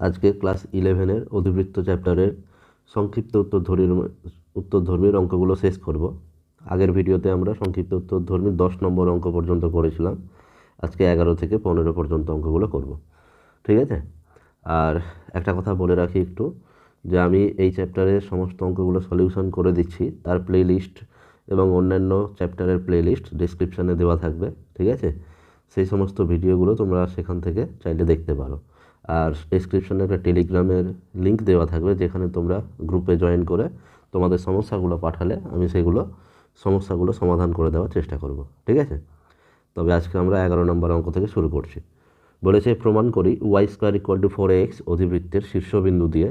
আজকে ক্লাস 11-এর অধিবৃত্ত চ্যাপ্টারের সংক্ষিপ্ত উত্তরধর্মীর অঙ্কগুলো শেষ করব। আগের ভিডিওতে আমরা সংক্ষিপ্ত উত্তরধর্মীর 10 নম্বর অঙ্ক পর্যন্ত করেছিলাম। আজকে 11 থেকে 15 পর্যন্ত অঙ্কগুলো করব, ঠিক আছে? আর একটা কথা বলে রাখি একটু, যে আমি এই চ্যাপ্টারের সমস্ত অঙ্কগুলো সলিউশন করে দিচ্ছি, তার প্লেলিস্ট এবং অন্যান্য চ্যাপ্টারের প্লেলিস্ট ডেসক্রিপশানে দেওয়া থাকবে, ঠিক আছে? সেই সমস্ত ভিডিওগুলো তোমরা সেখান থেকে চাইলে দেখতে পারো। আর ডেসক্রিপশনে একটা টেলিগ্রামের লিঙ্ক দেওয়া থাকবে, যেখানে তোমরা গ্রুপে জয়েন করে তোমাদের সমস্যাগুলো পাঠালে আমি সমস্যাগুলো সমাধান করে দেওয়ার চেষ্টা করব, ঠিক আছে? তবে আজকে আমরা 11 নম্বর অঙ্ক থেকে শুরু করছি। বলেছে, প্রমাণ করি y² = 4x অধিবৃত্তের শীর্ষবিন্দু দিয়ে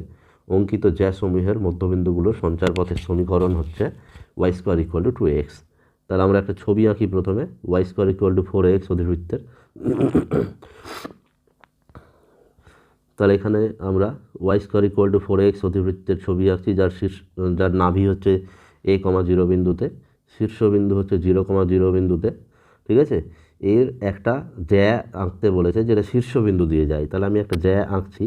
অঙ্কিত সমূহের মধ্যবিন্দুগুলোর সঞ্চারপথের সমীকরণ হচ্ছে y² = 2x। তাহলে আমরা একটা ছবি আঁকি প্রথমে y² = 4x অধিবৃত্তের। তাহলে এখানে আমরা y² = 4x অধিবৃত্তের ছবি আঁকছি, যার নাভি হচ্ছে a, 0 বিন্দুতে, শীর্ষবিন্দু হচ্ছে 0, 0 বিন্দুতে, ঠিক আছে? এর একটা জ্যা আঁকতে বলেছে, যেটা শীর্ষবিন্দু দিয়ে যায়। তাহলে আমি একটা জ্যা আঁকছি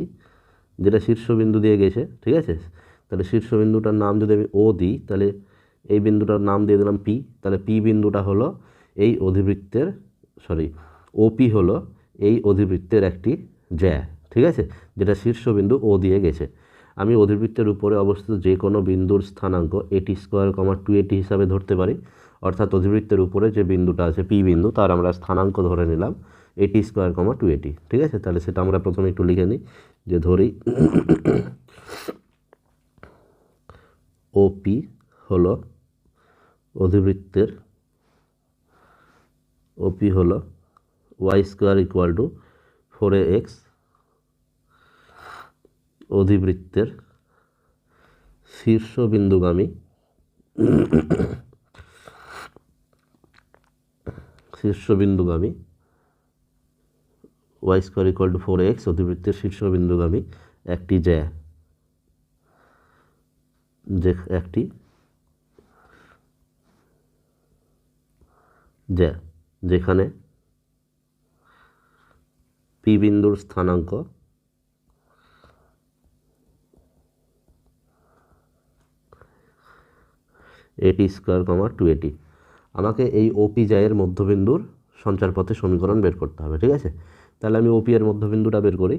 যেটা শীর্ষবিন্দু দিয়ে গেছে, ঠিক আছে? তাহলে শীর্ষবিন্দুটার নাম যদি আমি ও দিই, তাহলে এই বিন্দুটার নাম দিয়ে দিলাম পি। তাহলে পি বিন্দুটা হলো এই অধিবৃত্তের ওপি হলো এই অধিবৃত্তের একটি জ্যা, ঠিক আছে, যেটা শীর্ষবিন্দু ও দিয়ে গেছে। আমি অধিবৃত্তের উপরে অবস্থিত যে কোনো বিন্দুর স্থানাঙ্ক a² 2at হিসাবে ধরতে পারি। অর্থাৎ অধিবৃত্তের উপরে যে বিন্দুটা আছে পি বিন্দু, তার আমরা স্থানাঙ্ক ধরে নিলাম a² 2at, ঠিক আছে? তাহলে সেটা আমরা প্রথমে একটু লিখে নিই, যে ধরি ওপি হলো অধিবৃত্তের y² = 4x অধিবৃত্তের শীর্ষবিন্দুগামী y² = 4x অধিবৃত্তের শীর্ষবিন্দুগামী একটি জ্যা, যেখানে পি বিন্দুর স্থানাঙ্ক a² 2at। আমাকে এই ওপি জ্যায়ের মধ্যবিন্দুর সঞ্চারপথের সমীকরণ বের করতে হবে, ঠিক আছে? তাহলে আমি ওপি এর মধ্যবিন্দুটা বের করি।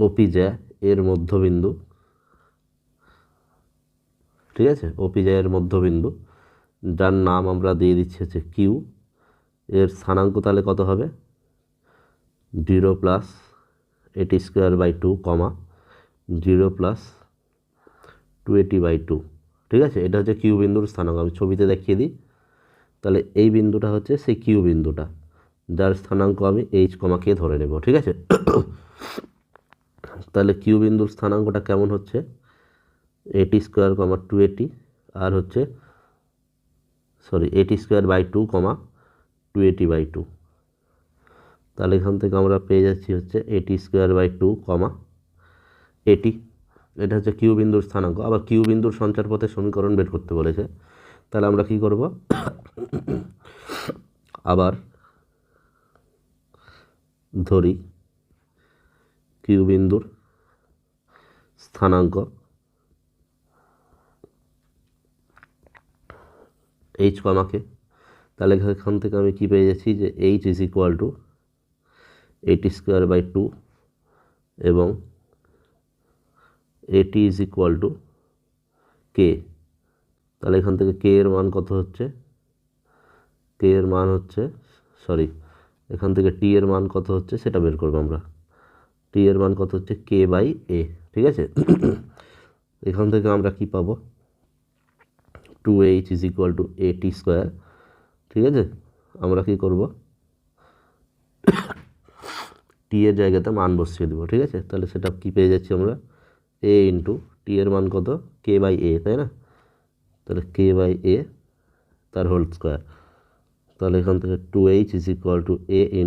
ওপি জ্যা এর মধ্যবিন্দু, ঠিক আছে? ওপি জ্যা এর মধ্যবিন্দু, যার নাম আমরা দিয়ে দিচ্ছি হচ্ছে কিউ। এর স্থানাঙ্ক তাহলে কত হবে? 0 + at²/2, 0 + 2at/2, ঠিক আছে? এটা হচ্ছে কিউ বিন্দুর স্থানাঙ্ক। আমি ছবিতে দেখিয়ে দিই। তাহলে এই বিন্দুটা হচ্ছে সেই কিউ বিন্দুটা, যার স্থানাঙ্ক আমি h, কে ধরে নেব, ঠিক আছে? তাহলে কিউ বিন্দুর স্থানাঙ্কটা কেমন হচ্ছে? at² 2at, আর হচ্ছে at²/2, 2at/2। তাহলে এখান থেকে আমরা পেয়ে যাচ্ছি হচ্ছে at²/2, at। এটা হচ্ছে কিউ বিন্দুর স্থানাঙ্ক। আবার কিউ বিন্দুর সঞ্চারপথের সমীকরণ বের করতে বলেছে। তাহলে আমরা কি করব? আবার ধরি কিউ বিন্দুর স্থানাঙ্ক h, কে। তাহলে এখান থেকে আমি কি পেয়ে যাচ্ছি, যে h = at²/2 এবং at = k। তাহলে এখান থেকে k এর মান কত হচ্ছে? এখান থেকে t এর মান কত হচ্ছে সেটা বের করবো আমরা। t এর মান কত হচ্ছে? k/a, ঠিক আছে? এখান থেকে আমরা কি পাবো? 2h = at², ঠিক আছে? আমরা কি করব? t এর জায়গাতে মান বসিয়ে দেবো, ঠিক আছে? তাহলে সেটা কি পেয়ে যাচ্ছি আমরা? a × t এর মান কত? k/a, তাই না? তাহলে k/a তার হোল স্কোয়ার। তাহলে এখান থেকে 2h = a ×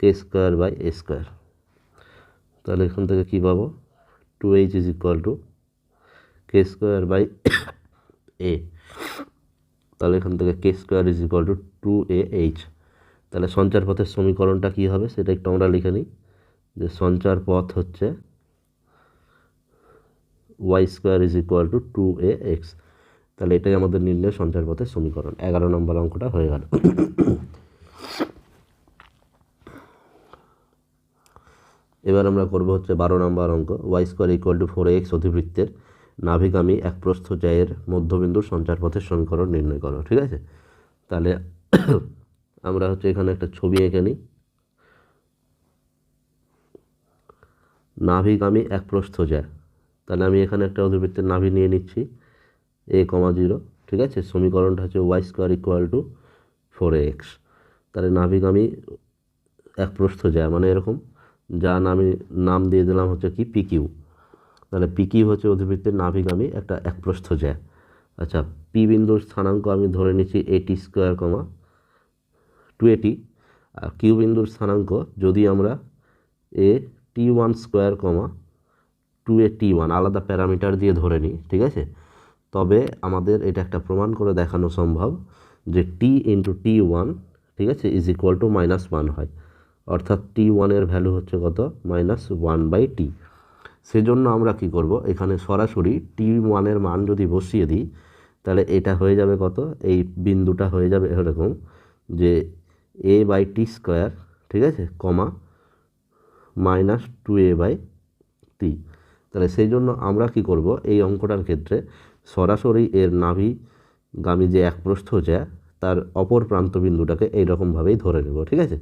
k²/a²। তাহলে এখান থেকে কী পাবো? 2h = k²/a। তাহলে এখান থেকে k² = 2ah। তাহলে সঞ্চার পথের সমীকরণটা কী হবে সেটা একটু আমরা লিখে নিই, যে সঞ্চার পথ হচ্ছে y square is equal to 2ax। তাহলে এটাই আমাদের নির্ণয় সঞ্চার পথের সমীকরণ। 11 নম্বর অঙ্কটা হয়ে গেল। এবার আমরা করব হচ্ছে 12 নম্বর অঙ্ক, y square equal to 4ax অধিবৃত্তের নাভিগামী এক প্রস্থ জ্যায়ের মধ্যবিন্দুর সঞ্চার পথের সমীকরণ নির্ণয় করো। ঠিক আছে, তাহলে আমরা হচ্ছে এখানে একটা ছবি এঁকে নিই। নাভিগামী এক প্রস্থ জ্যা, তাহলে আমি এখানে একটা অধিবৃত্তের নাভি নিয়ে নিচ্ছি a,0। ঠিক আছে, সমীকরণটা হচ্ছে y square equal to 4ax। তাহলে নাভিগামী এক প্রস্থ জ্যা মানে এরকম, যা আমি নাম দিয়ে দিলাম হচ্ছে কি পিকিউ। তাহলে পিকিউ হচ্ছে অধিবৃত্তের নাভিগামী একটা এক প্রস্থ জ্যা। আচ্ছা, পি বিন্দুর স্থানাঙ্ক আমি ধরে নিচ্ছি এটি স্কোয়ার কমা 280, আর কিউ বিন্দুর স্থানাঙ্ক যদি আমরা a(t1 স্কোয়ার কমা 2a(t1) আলাদা প্যারামিটার দিয়ে ধরে নিই, ঠিক আছে, তবে আমাদের এটা একটা প্রমাণ করে দেখানো সম্ভব যে টি ইন্টু t1, ঠিক আছে, ইজ ইকুয়াল টু -1 হয়। অর্থাৎ t1 এর ভ্যালু হচ্ছে কত, -1/t। সেজন্য আমরা কি করব, এখানে সরাসরি t1 এর মান যদি বসিয়ে দিই তাহলে এটা হয়ে যাবে কত, এই বিন্দুটা হয়ে যাবে এরকম যে a/t স্কোয়ার, ঠিক আছে, কমা -2a/t। তাহলে সেই জন্য আমরা কি করব, এই অঙ্কটার ক্ষেত্রে সরাসরি এর নাভিগামী যে এক প্রস্থ জ্যা তার অপর প্রান্ত বিন্দুটাকে এইরকমভাবেই ধরে নেব। ঠিক আছে,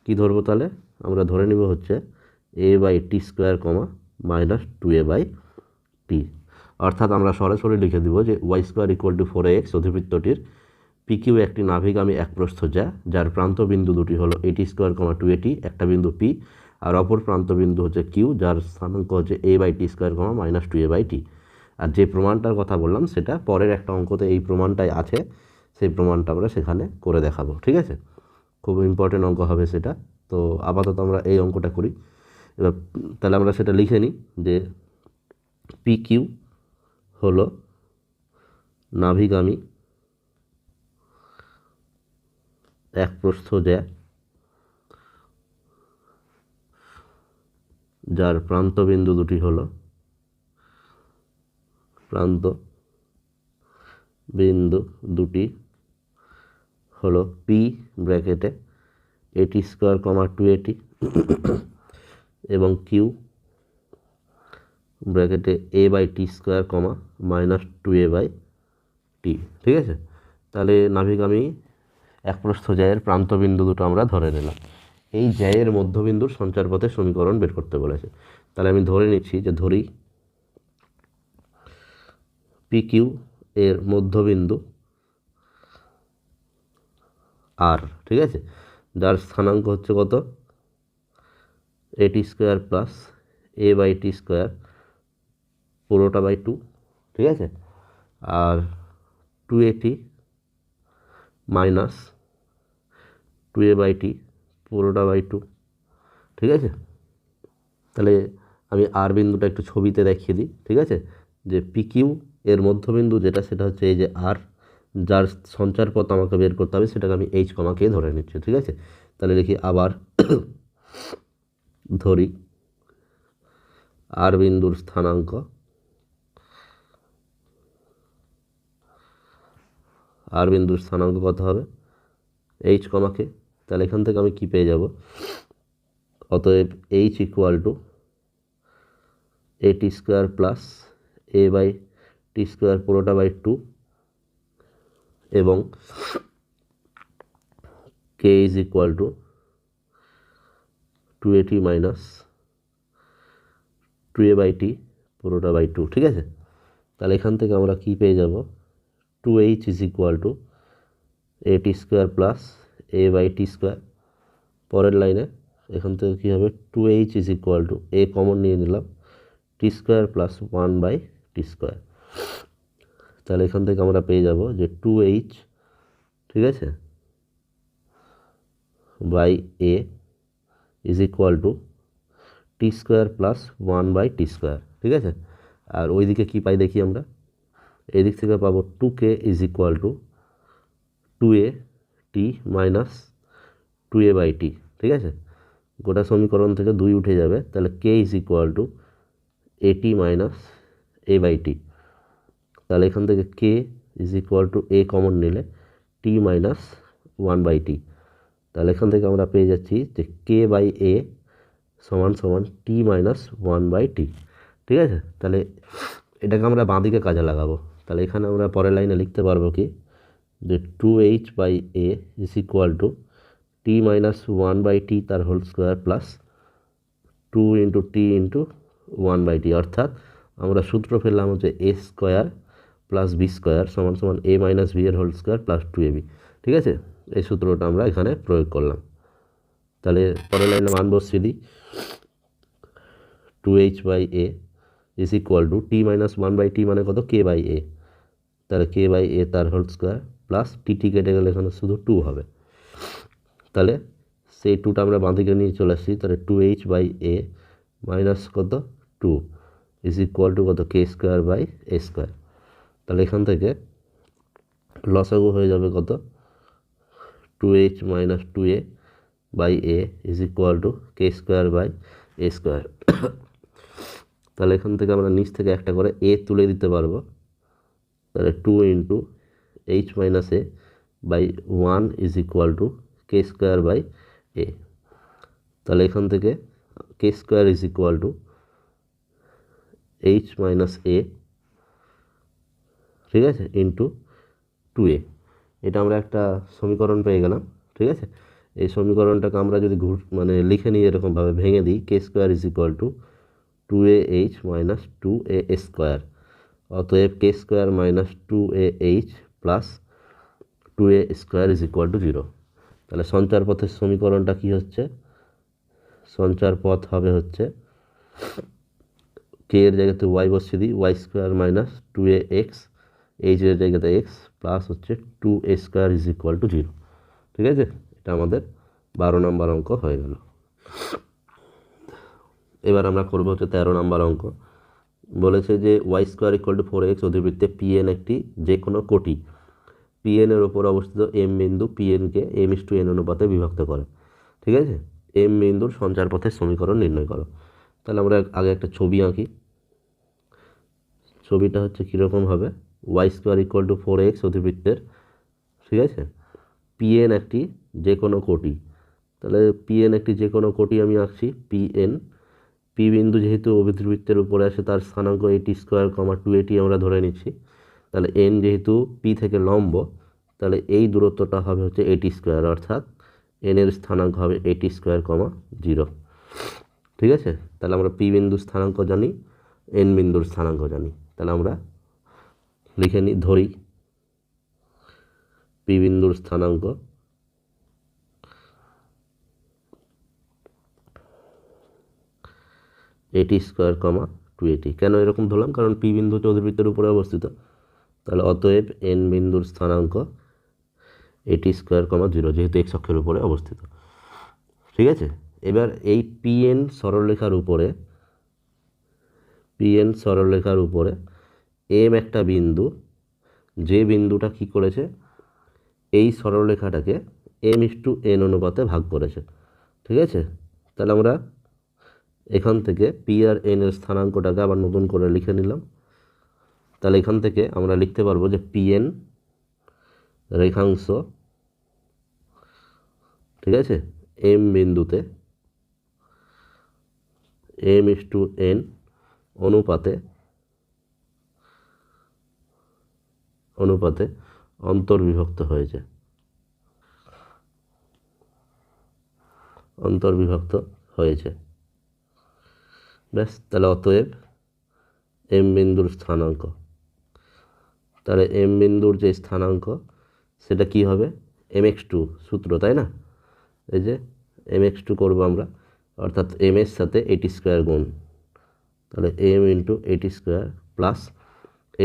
কি ধরবো তাহলে, আমরা ধরে নেব হচ্ছে a/t স্কোয়ার কমা -2a/t। অর্থাৎ আমরা সরাসরি লিখে দিব যে Y square equal to 4ax অধিবৃত্তটির পিকিউ একটি নাভিগামী এক প্রস্থ জ্যা, যার প্রান্ত বিন্দু দুটি হলো এটি স্কোয়ার কমা 2at, একটা বিন্দু পি, আর অপর প্রান্ত বিন্দু হচ্ছে কিউ, যার স্থানাঙ্ক হচ্ছে a/t স্কোয়ার কমা -2a/t। আর যে প্রমাণটার কথা বললাম সেটা পরের একটা অঙ্কতে এই প্রমাণটাই আছে, সেই প্রমাণটা আমরা সেখানে করে দেখাবো। ঠিক আছে, খুব ইম্পর্টেন্ট অঙ্ক হবে সেটা। তো আপাতত আমরা এই অঙ্কটা করি। এবার তাহলে আমরা সেটা লিখে নিই যে পি কিউ হলো নাভিগামী এক প্রস্থ জ্যা, যার প্রান্ত বিন্দু দুটি হলো পি ব্র্যাকেটে এটি স্কোয়ার কমা 2at এবং কিউ ব্র্যাকেটে a/t স্কোয়ার কমা -2a/t। ঠিক আছে, তাহলে নাভিগামী এক প্রস্থ জ্যায়ের প্রান্ত বিন্দু দুটো আমরা ধরে নিলাম। এই জ্যায়ের মধ্যবিন্দুর সঞ্চার পথের সমীকরণ বের করতে বলেছে। তাহলে আমি ধরে নিচ্ছি যে ধরি পি কিউ এর মধ্যবিন্দু আর, ঠিক আছে, যার স্থানাঙ্ক হচ্ছে কত, এটি স্কোয়ার প্লাস a/t স্কোয়ার পুরোটা বাই 2, ঠিক আছে, আর 2at মাইনাস 2a/t পুরোটা বাই 2। ঠিক আছে, তাহলে আমি আর বিন্দুটা একটু ছবিতে দেখিয়ে দিই। ঠিক আছে, যে পিকিউ এর মধ্যবিন্দু যেটা সেটা হচ্ছে এই যে আর, যার সঞ্চার পথ আমাকে বের করতে হবে সেটাকে আমি এইচ কমাকে ধরে নিচ্ছি। ঠিক আছে, তাহলে দেখি আবার ধরি আর বিন্দুর স্থানাঙ্ক, আর বিন্দুর স্থানাঙ্ক কত হবে, এইচ কমাকে। তাহলে এখান থেকে আমি কি পেয়ে যাব, অতএব H equal to a t square plus a/t square পুরোটা বাই 2 এবং K is equal to 2at minus 2a/t পুরোটা বাই 2। ঠিক আছে, তাহলে এখান থেকে আমরা কি পেয়ে যাব, 2h is equal two at square plus a/t square. পরের লাইনে এখান থেকে কী হবে, 2h is equal two a common নিয়ে নিলাম t square plus 1/t square. তাহলে এখান থেকে আমরা পেয়ে যাব যে 2h, ঠিক আছে, by a is equal to t square plus 1/t square. ঠিক আছে, আর ওই দিকে কী পাই দেখি আমরা, এই দিক থেকে পাবো 2k is equal to 2at minus 2a/t, ঠিক আছে। গোটা সমীকরণ থেকে 2 উঠে যাবে, তাহলে k is equal two at minus a/t। তাহলে এখান থেকে k is equal two a common নিলে t মাইনাস 1/t। তাহলে এখান থেকে আমরা পেয়ে যাচ্ছি যে k/a সমান সমান t মাইনাস 1/t, ঠিক আছে। তাহলে এটাকে আমরা বাঁদিকে কাজে লাগাবো। তাহলে এখানে আমরা পরের লাইনে লিখতে পারবো কি, যে 2h/a is equal to t minus 1/t তার whole square plus 2 into t into 1/t, অর্থাৎ আমরা সূত্র ফেললাম হচ্ছে a square plus b square সমান সমান a মাইনাস বি এর হোল স্কোয়ার প্লাস 2ab, ঠিক আছে। এই সূত্রটা আমরা এখানে প্রয়োগ করলাম। তাহলে পরের লাইনে মান বসিয়ে দিই, 2h/a is equal to T minus 1/t মানে কত, k/a। তাহলে k/a তার হোল স্কোয়ার প্লাস টি কেটে গেলে এখানে শুধু 2 হবে। তাহলে সেই 2টা আমরা বাঁদিকে নিয়ে চলে আসছি। তাহলে 2h/a মাইনাস কত 2 ইজ ইকুয়াল টু কত, k²/a²। তাহলে এখান থেকে লসাগু হয়ে যাবে কত, 2h minus 2a/a is equal two k²/a²। তাহলে এখান থেকে আমরা নিচ থেকে একটা করে a তুলে দিতে পারবো। তাহলে 2 into h minus a by 1 is equal to k²/a। তাহলে এখান থেকে k² is equal to h minus a, ঠিক আছে, ইন্টু 2a। এটা আমরা একটা সমীকরণ পেয়ে গেলাম, ঠিক আছে। এই সমীকরণটাকে আমরা যদি লিখে নিই এরকমভাবে ভেঙে দিই, k² is equal two 2ah minus 2a²। অতএব k² minus 2ah plus 2a² is equal two 0। তাহলে সঞ্চার পথের সমীকরণটা কি হচ্ছে, সঞ্চার পথ হবে হচ্ছে k এর জায়গাতে y বসিয়ে দিই, y² মাইনাস 2ax, h এর জায়গাতে x প্লাস হচ্ছে 2a² ইজ ইকুয়াল টু 0, ঠিক আছে। এটা আমাদের 12 নম্বর অঙ্ক হয়ে গেল। এবার আমরা করবো হচ্ছে 13 নম্বর অঙ্ক। বলেছে যে y² equal to 4x অধিবৃত্তে pn একটি যে কোনো কোটি, pn এর ওপর অবস্থিত m বিন্দু pnকে m:n অনুপাতে বিভক্ত করে, ঠিক আছে। m বিন্দুর সঞ্চার পথের সমীকরণ নির্ণয় করো। তাহলে আমরা আগে একটা ছবি আঁকি। ছবিটা হচ্ছে কীরকম হবে, y² ইকুয়াল টু 4x অধিবৃত্তের, ঠিক আছে, pn একটি যে কোনো কোটি। তাহলে pn একটি যে কোনো কোটি আমি আঁকছি, pn, p বিন্দু যেহেতু অধিবৃত্তের উপরে আসে তার স্থানাঙ্ক at², 2at আমরা ধরে নিচ্ছি। তাহলে n যেহেতু p থেকে লম্ব, তাহলে এই দূরত্বটা হবে হচ্ছে at², অর্থাৎ n এর স্থানাঙ্ক হবে at², 0, ঠিক আছে। তাহলে আমরা p বিন্দুর স্থানাঙ্ক জানি, n বিন্দুর স্থানাঙ্ক জানি। তাহলে আমরা লিখে নিই, ধরি p বিন্দুর স্থানাঙ্ক at², 2at। কেন এরকম ধরলাম, কারণ p বিন্দু হচ্ছে অধিবৃত্তের উপরে অবস্থিত। তাহলে অতএব n বিন্দুর স্থানাঙ্ক at², 0, যেহেতু x অক্ষের উপরে অবস্থিত, ঠিক আছে। এবার এই pn সরলরেখার উপরে m একটা বিন্দু, যে বিন্দুটা কি করেছে, এই সরলরেখাটাকে m:n অনুপাতে ভাগ করেছে, ঠিক আছে। তাহলে আমরা এখান থেকে p আর n এর স্থানাঙ্কটাকে আবার নতুন করে লিখে নিলাম। তাহলে এখান থেকে আমরা লিখতে পারবো যে pn রেখাংশ, ঠিক আছে, m বিন্দুতে m:n অনুপাতে অন্তর্বিভক্ত হয়েছে, ব্যাস। তাহলে অতএব m বিন্দুর স্থানাঙ্ক, তাহলে m বিন্দুর যে স্থানাঙ্ক সেটা কি হবে, mx2 সূত্র, তাই না। এই যে mx2 করবো আমরা, অর্থাৎ m এর সাথে at² গুণ, তাহলে m into at² plus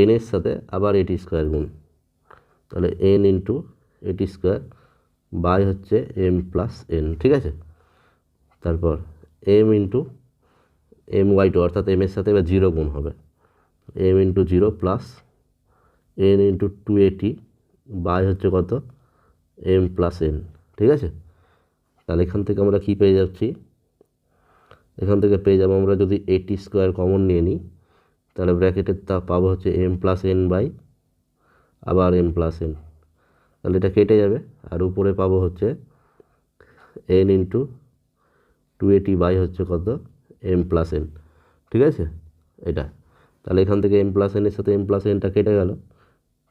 n এর সাথে আবার at² গুণ, তাহলে n ইন্টু at² বাই হচ্ছে m প্লাস n, ঠিক আছে। তারপর m ইন্টু my2, অর্থাৎ m এর সাথে এবার 0 গুণ হবে, m into 0 plus n into 2at by হচ্ছে কত, m প্লাস n, ঠিক আছে। তাহলে এখান থেকে আমরা কি পেয়ে যাচ্ছি, এখান থেকে পেয়ে যাবো আমরা যদি এটি স্কোয়ার কমন নিয়ে নিই, তাহলে ব্র্যাকেটের তা পাবো হচ্ছে এম প্লাস এন বাই আবার এম প্লাস এন, তাহলে এটা কেটে যাবে, আর উপরে পাবো হচ্ছে এন ইন্টু 280 বাই হচ্ছে কত এম প্লাস এন, ঠিক আছে এটা। তাহলে এখান থেকে এম প্লাস এনের সাথে এম প্লাস এনটা কেটে গেল,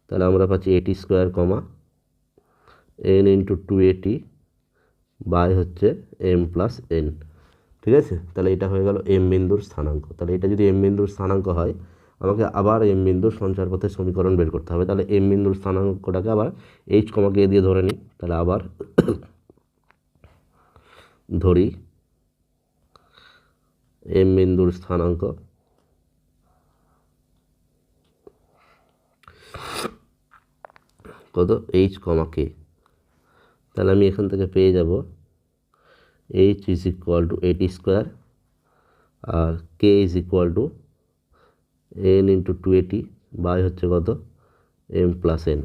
তাহলে আমরা পাচ্ছি a t square comma n into 280 by হচ্ছে এম প্লাস এন, ঠিক আছে। তাহলে এটা হয়ে গেল এম বিন্দুর স্থানাঙ্ক। তাহলে এটা যদি এম বিন্দুর স্থানাঙ্ক হয়, আমাকে আবার এম বিন্দুর সঞ্চার পথের সমীকরণ বের করতে হবে। তাহলে এম বিন্দুর স্থানাঙ্কটাকে আবার এইচ কমা কে দিয়ে ধরে নিই, তাহলে আবার ধরি এম বিন্দুর স্থানাঙ্ক কত এইচ কমা কে, তাহলে আমি এখান থেকে পেয়ে যাব h is equal to a t square আর k is equal to n into 280 by হচ্ছে কত এম প্লাস এন।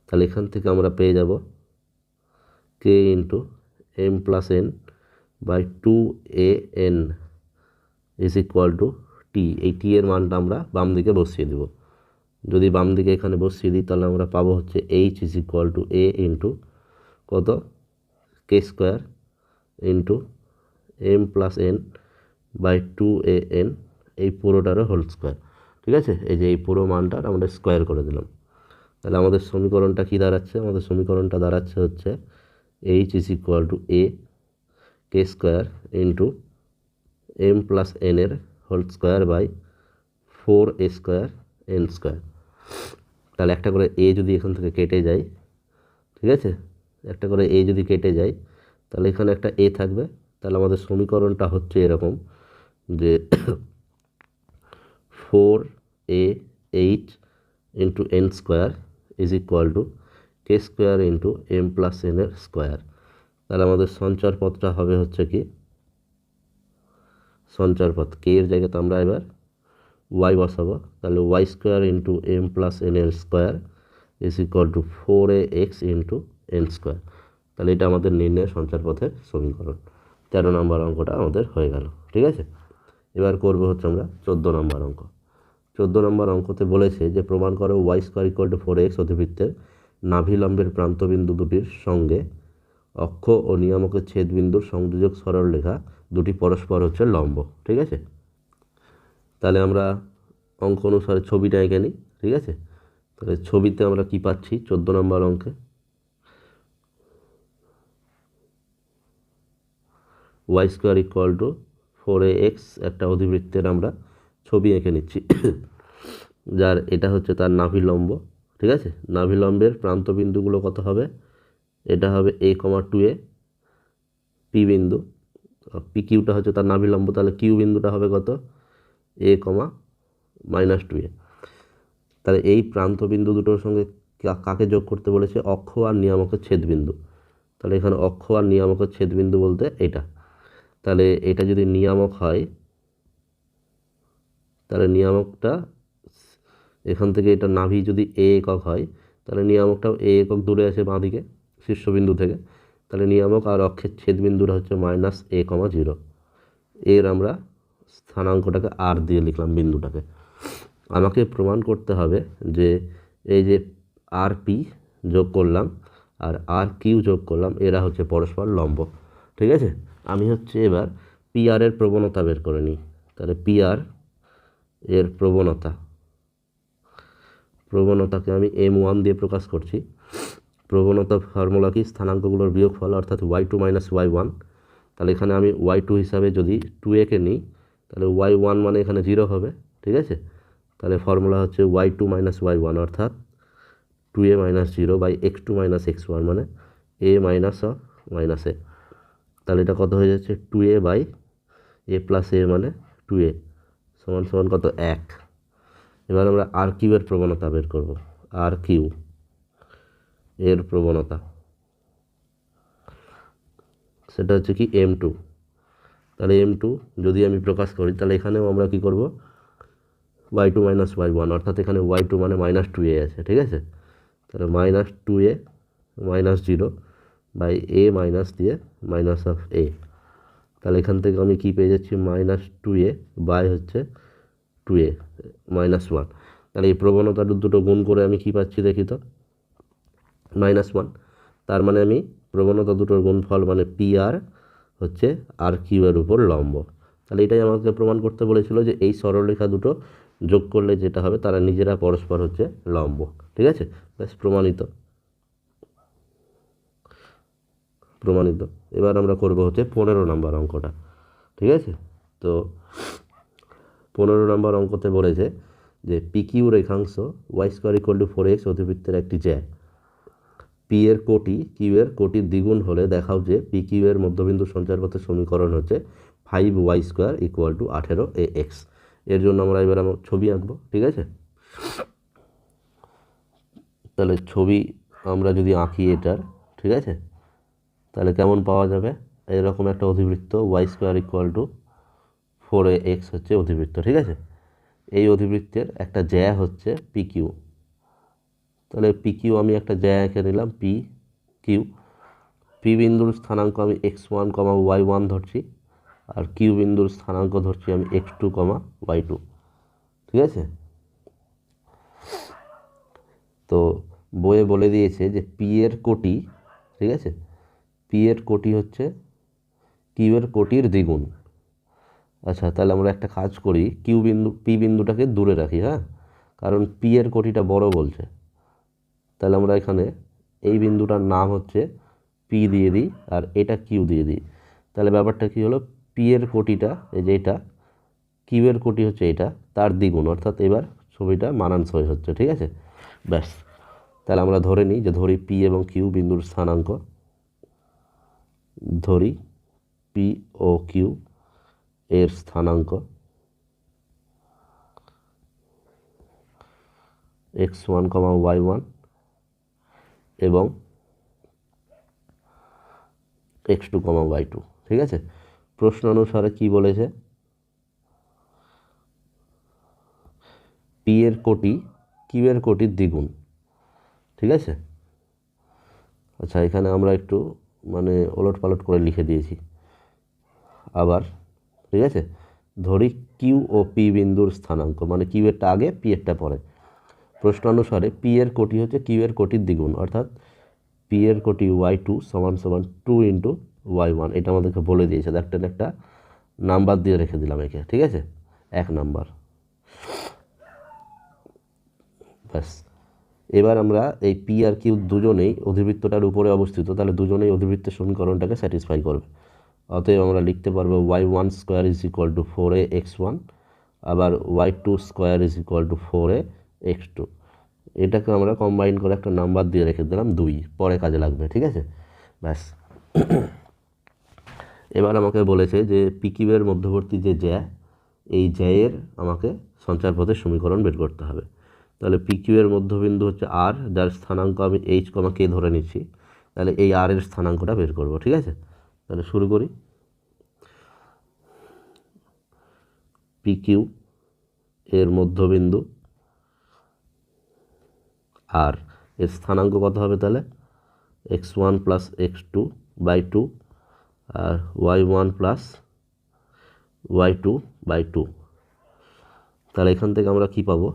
তাহলে এখান থেকে আমরা পেয়ে যাব K into M plus N by 2an is equal to T. এই টি এর মানটা আমরা বাম দিকে বসিয়ে দেব। যদি বাম দিকে এখানে বসিয়ে দিই, তাহলে আমরা পাবো হচ্ছে H is equal to A into কত K square into M plus N by 2an, এই পুরোটারও হোল স্কোয়ার, ঠিক আছে। এই যে এই পুরো মানটার আমরা স্কোয়ার করে দিলাম। তাহলে আমাদের সমীকরণটা কী দাঁড়াচ্ছে, আমাদের সমীকরণটা দাঁড়াচ্ছে হচ্ছে H is equal to A K square into M plus এনের whole square by 4a square N square. তাহলে একটা করে এ যদি এখান থেকে কেটে যায়, ঠিক আছে, একটা করে এ যদি কেটে যায়, তাহলে এখানে একটা এ থাকবে। তাহলে আমাদের সমীকরণটা হচ্ছে এরকম যে 4ah into N square is equal to k square into M plus এনের স্কোয়ার। তাহলে আমাদের সঞ্চার পথটা হবে হচ্ছে কি, সঞ্চার পথ কে এর জায়গাতে আমরা এবার ওয়াই বসাবো। তাহলে Y square into M plus N এর square is equal to 4ax into N square. তাহলে এটা আমাদের নির্ণয় সঞ্চার পথের সমীকরণ। 13 নম্বর অঙ্কটা আমাদের হয়ে গেল, ঠিক আছে। এবার করবো হচ্ছে আমরা 14 নম্বর অঙ্ক। 14 নম্বর অঙ্কতে বলেছে যে প্রমাণ করো y square equal to 4x অধিবৃত্তের নাভিলম্বের প্রান্তবিন্দু দুটির সঙ্গে অক্ষ ও নিয়ামকের ছেদবিন্দুর সংযোজক সরলরেখা দুটি পরস্পর হচ্ছে লম্ব, ঠিক আছে। তাহলে আমরা অঙ্ক অনুসারে ছবিটা এঁকে নিই, ঠিক আছে। তাহলে ছবিতে আমরা কি পাচ্ছি 14 নম্বর অঙ্কে, Y square equal to 4ax একটা অধিবৃত্তের আমরা ছবি এঁকে নিচ্ছি, যার এটা হচ্ছে তার নাভিলম্ব, ঠিক আছে। নাভিলম্বের প্রান্তবিন্দুগুলো কত হবে, এটা হবে a, 2a পি বিন্দু, পি কিউটা হচ্ছে তার নাভিলম্ব, তাহলে কিউ বিন্দুটা হবে কত a, -2a। তাহলে এই প্রান্তবিন্দু দুটোর সঙ্গে কাকে যোগ করতে বলেছে, অক্ষ আর নিয়ামকের ছেদবিন্দু। তাহলে এখানে অক্ষ আর নিয়ামকের ছেদবিন্দু বলতে এটা। তাহলে এটা যদি নিয়ামক হয়, তাহলে নিয়ামকটা এখান থেকে এটা নাভি যদি এ একক হয়, তাহলে নিয়ামকটাও এ একক দূরে আছে বাঁ দিকে শীর্ষবিন্দু থেকে। তাহলে নিয়ামক আর অক্ষের ছেদবিন্দুটা হচ্ছে -a, 0। এর আমরা স্থানাঙ্কটাকে আর দিয়ে লিখলাম বিন্দুটাকে। আমাকে প্রমাণ করতে হবে যে এই যে আর পি যোগ করলাম আর আর কিউ যোগ করলাম, এরা হচ্ছে পরস্পর লম্ব, ঠিক আছে। আমি হচ্ছে এবার পি আর এর প্রবণতা বের করে নিই। তাহলে পি আর এর প্রবণতাকে আমি m1 দিয়ে প্রকাশ করছি। প্রবণতা ফর্মুলা কি, স্থানাঙ্কগুলোর বিয়োগফল অর্থাৎ y2 - y1। তাহলে এখানে আমি y2 হিসাবে যদি 2a-কে নিই, তাহলে y1 মানে এখানে 0 হবে, ঠিক আছে। তাহলে ফর্মুলা হচ্ছে y2 - y1 অর্থাৎ 2a - 0 বাই x2 - x1 মানে a - a। তাহলে এটা কত হয়ে যাচ্ছে 2a by a plus a মানে 2a সমান সমান কত 1। এবার আমরা আর কিউ এর প্রবণতা বের করব। আর কিউ এর প্রবণতা সেটা হচ্ছে কি m2। তাহলে m2 যদি আমি প্রকাশ করি, তাহলে এখানেও আমরা কি করব y2 - y1 অর্থাৎ এখানে y2 মানে -2a আছে, ঠিক আছে। তাহলে -2a - 0 বাই এ মাইনাস দিয়ে মাইনাস অফ এ। তাহলে এখান থেকে আমি কি পেয়ে যাচ্ছি, -2a বাই হচ্ছে 2a -1। তাহলে এই প্রবণতা দুটো গুণ করে আমি কি পাচ্ছি দেখি তো, -1। তার মানে আমি প্রবণতা দুটোর গুণফল মানে পি আর হচ্ছে আর কিউ এর উপর লম্ব। তাহলে এটাই আমাকে প্রমাণ করতে বলেছিল যে এই সরলরেখা দুটো যোগ করলে যেটা হবে তারা নিজেরা পরস্পর হচ্ছে লম্ব। ঠিক আছে, ব্যাস প্রমাণিত। এবার আমরা করব হচ্ছে 15 নম্বর অঙ্কটা। ঠিক আছে, তো 15 নম্বর অঙ্কতে বলেছে যে পি কিউ রেখাংশ y² = 4x অধিবৃত্তের একটি জ্যা। পি এর কোটি কিউ এর কোটির দ্বিগুণ হলে দেখাও যে পি কিউ এর মধ্যবিন্দু সঞ্চারপথের সমীকরণ হচ্ছে 5y² = 18ax। এর জন্য আমরা এবার ছবি আঁকবো। ঠিক আছে, তাহলে ছবি আমরা যদি আঁকি এটার, ঠিক আছে, তাহলে কেমন পাওয়া যাবে, এরকম একটা অধিবৃত্ত y² = 4ax হচ্ছে অধিবৃত্ত। ঠিক আছে, এই অধিবৃত্তের একটা জ্যা হচ্ছে পি কিউ। তাহলে পি কিউ আমি একটা জ্যা এঁকে নিলাম, পি কিউ। পি বিন্দুর স্থানাঙ্ক আমি x1, y1 ধরছি, আর কিউ বিন্দুর স্থানাঙ্ক ধরছি আমি x2, y2। ঠিক আছে, তো বইয়ে বলে দিয়েছে যে পি এর কোটি, ঠিক আছে, পি এর কোটি হচ্ছে কিউ এর কোটির দ্বিগুণ। আচ্ছা, তাহলে আমরা একটা কাজ করি, পি বিন্দুটাকে দূরে রাখি, হ্যাঁ, কারণ পি এর কোটিটা বড় বলছে। তাহলে আমরা এখানে এই বিন্দুটার নাম হচ্ছে পি দিয়ে দিই, আর এটা কিউ দিয়ে দিই। তাহলে ব্যাপারটা কী হলো, পি এর কোটিটা এই যে এটা, কিউ এর কোটি হচ্ছে এটা, তার দ্বিগুণ, অর্থাৎ এবার ছবিটা মানানসই হচ্ছে। ঠিক আছে, ব্যাস। তাহলে আমরা ধরে নিই যে ধরি পি এবং কিউ বিন্দুর স্থানাঙ্ক, ধরি পি ও কিউ এর স্থানাঙ্ক x1, y1 এবং x2, y2। ঠিক আছে, প্রশ্ন অনুসারে কি বলেছে, পি এর কোটি কিউ এর কোটির দ্বিগুণ। ঠিক আছে, আচ্ছা, এখানে আমরা একটু মানে ওলট পালট করে লিখে দিয়েছি আবার। ঠিক আছে, ধরি কিউ ও পি বিন্দুর স্থানাঙ্ক, মানে কিউ এরটা আগে পি এরটা পরে। প্রশ্ন অনুসারে পি এর কোটি হচ্ছে কিউ এর কোটির দ্বিগুণ, অর্থাৎ পি এর কোটি y2 = 2 × y1। এটা আমাদেরকে বলে দিয়েছে, একটা নাম্বার দিয়ে রেখে দিলাম একে। ঠিক আছে, 1 নাম্বার, ব্যাস। এবার আমরা এই পি আর কিউ দুজনেই অধিবৃত্তটার উপরে অবস্থিত, তাহলে দুজনেই অধিবৃত্তের সমীকরণটাকে স্যাটিসফাই করবে। অতএব আমরা লিখতে পারবো y1² = 4ax1, আবার y2² = 4ax2। এটাকে আমরা কম্বাইন করে একটা নাম্বার দিয়ে রেখে দিলাম 2, পরে কাজে লাগবে। ঠিক আছে, ব্যাস। এবার আমাকে বলেছে যে পি কিউ এর মধ্যবর্তী যে জ্যা, এই জ্যায়ের আমাকে সঞ্চারপথের সমীকরণ বের করতে হবে। তাহলে পি কিউ এর মধ্যবিন্দু হচ্ছে আর, যার স্থানাঙ্ক আমি h, কে ধরে নিচ্ছি। তাহলে এই আর এর স্থানাঙ্কটা বের করব। ঠিক আছে, তাহলে শুরু করি। পি কিউ এর মধ্যবিন্দু আর, এর স্থানাঙ্ক কত হবে, তাহলে x1 + x2/2 আর y1 + y2/2। তাহলে এখান থেকে আমরা কি পাবো,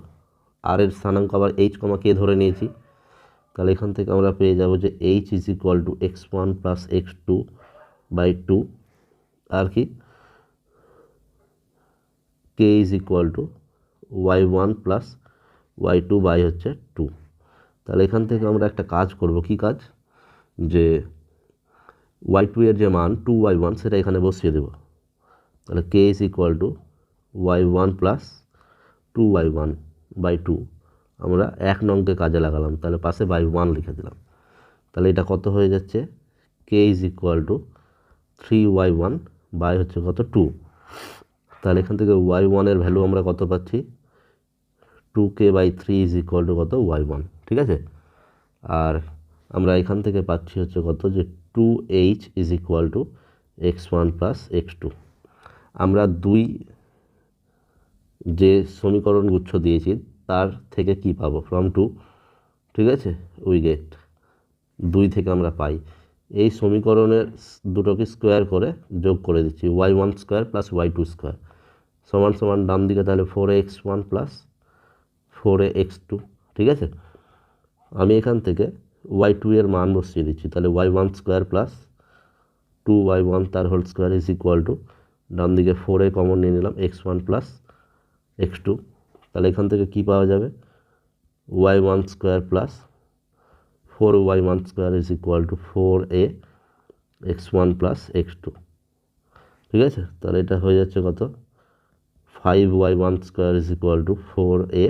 আর এর স্থানাঙ্ক আবার h, কে ধরে নিয়েছি। তাহলে এখান থেকে আমরা পেয়ে যাব যে h = x1 + x2/2 আর কি k = y1 + y2/2। তাহলে এখান থেকে আমরা একটা কাজ করব, কি কাজ, যে y2 এর যে মান 2y1 সেটা এখানে বসিয়ে দেব। তাহলে k = y1 + 2y1/2 আমরা 1 নংকে কাজে লাগালাম, তাহলে পাশে y1 লিখে দিলাম। তাহলে এটা কত হয়ে যাচ্ছে, k = 3y1 বাই হচ্ছে কত 2। তাহলে এখান থেকে y1 এর ভ্যালু আমরা কত পাচ্ছি, 2k/3 = কত, y1। ঠিক আছে, আর আমরা এখান থেকে পাচ্ছি হচ্ছে কত, যে 2h = x1 + x2। আমরা যে সমীকরণ গুচ্ছ দিয়েছি তার থেকে কি পাবো, ফ্রম 2। ঠিক আছে, উই গেট 2 থেকে আমরা পাই এই সমীকরণের দুটোকে স্কোয়ার করে যোগ করে দিচ্ছি, y1 square plus y2 square সমান সমান ডান দিকে তাহলে 4x1 প্লাস 4x2, ঠিক আছে। আমি এখান থেকে y2 এর মান বসিয়ে দিচ্ছি, তাহলে y1 স্কোয়ার প্লাস 2y1 তার whole square is equal to, ডান দিকে 4a কমন নিয়ে নিলাম, x1 প্লাস x2, তাহলে এখান থেকে কি পাওয়া যাবে, y1 square plus 4y1 square is equal to 4a x1 plus x2, ঠিক আছে। তাহলে এটা হয়ে যাচ্ছে কত, 5y1 square is equal to 4a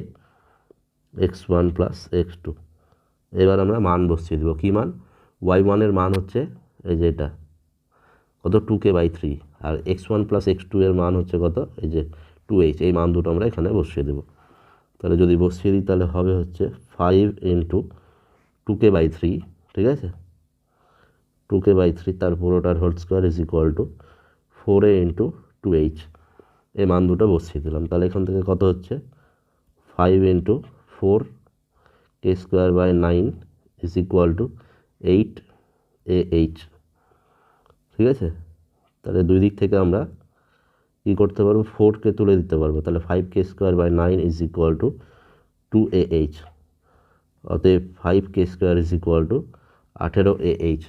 x1 plus x2। এবার আমরা মান বসিয়ে দেবো, কী মান, y1 এর মান হচ্ছে এই যে এটা কত 2k/3, আর x1 প্লাস x2 এর মান হচ্ছে কত, এই যে 2h, এই মান দুটো আমরা এখানে বসিয়ে দেবো। তাহলে যদি বসিয়ে দিই তাহলে হবে হচ্ছে 5 ইন্টু 2k/3, ঠিক আছে, 2k/3 তার পুরোটার whole square is equal to 4a into 2h, এই মান দুটো বসিয়ে দিলাম। তাহলে এখান থেকে কত হচ্ছে 5 into 4k²/9 is equal two 8ah, ঠিক আছে। তাহলে দুই দিক থেকে আমরা কী করতে পারবো, 4কে তুলে দিতে পারবো, তাহলে 5k²/9 is equal two 2ah, অতএব 5k² is equal two 18ah।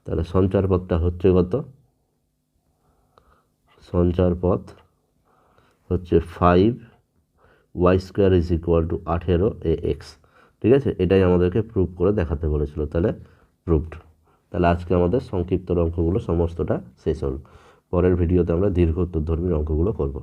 তাহলে সঞ্চার পথটা হচ্ছে কত, সঞ্চার পথ হচ্ছে 5y² is equal two 18ax, ঠিক আছে। এটাই আমাদেরকে প্রুভ করে দেখাতে বলেছিল, তাহলে প্রুভড। তাহলে আজকে আমাদের সংক্ষিপ্ত অঙ্কগুলো সমস্তটা শেষ হল। পরের ভিডিওতে আমরা দীর্ঘ উত্তরধর্মী অঙ্কগুলো করব।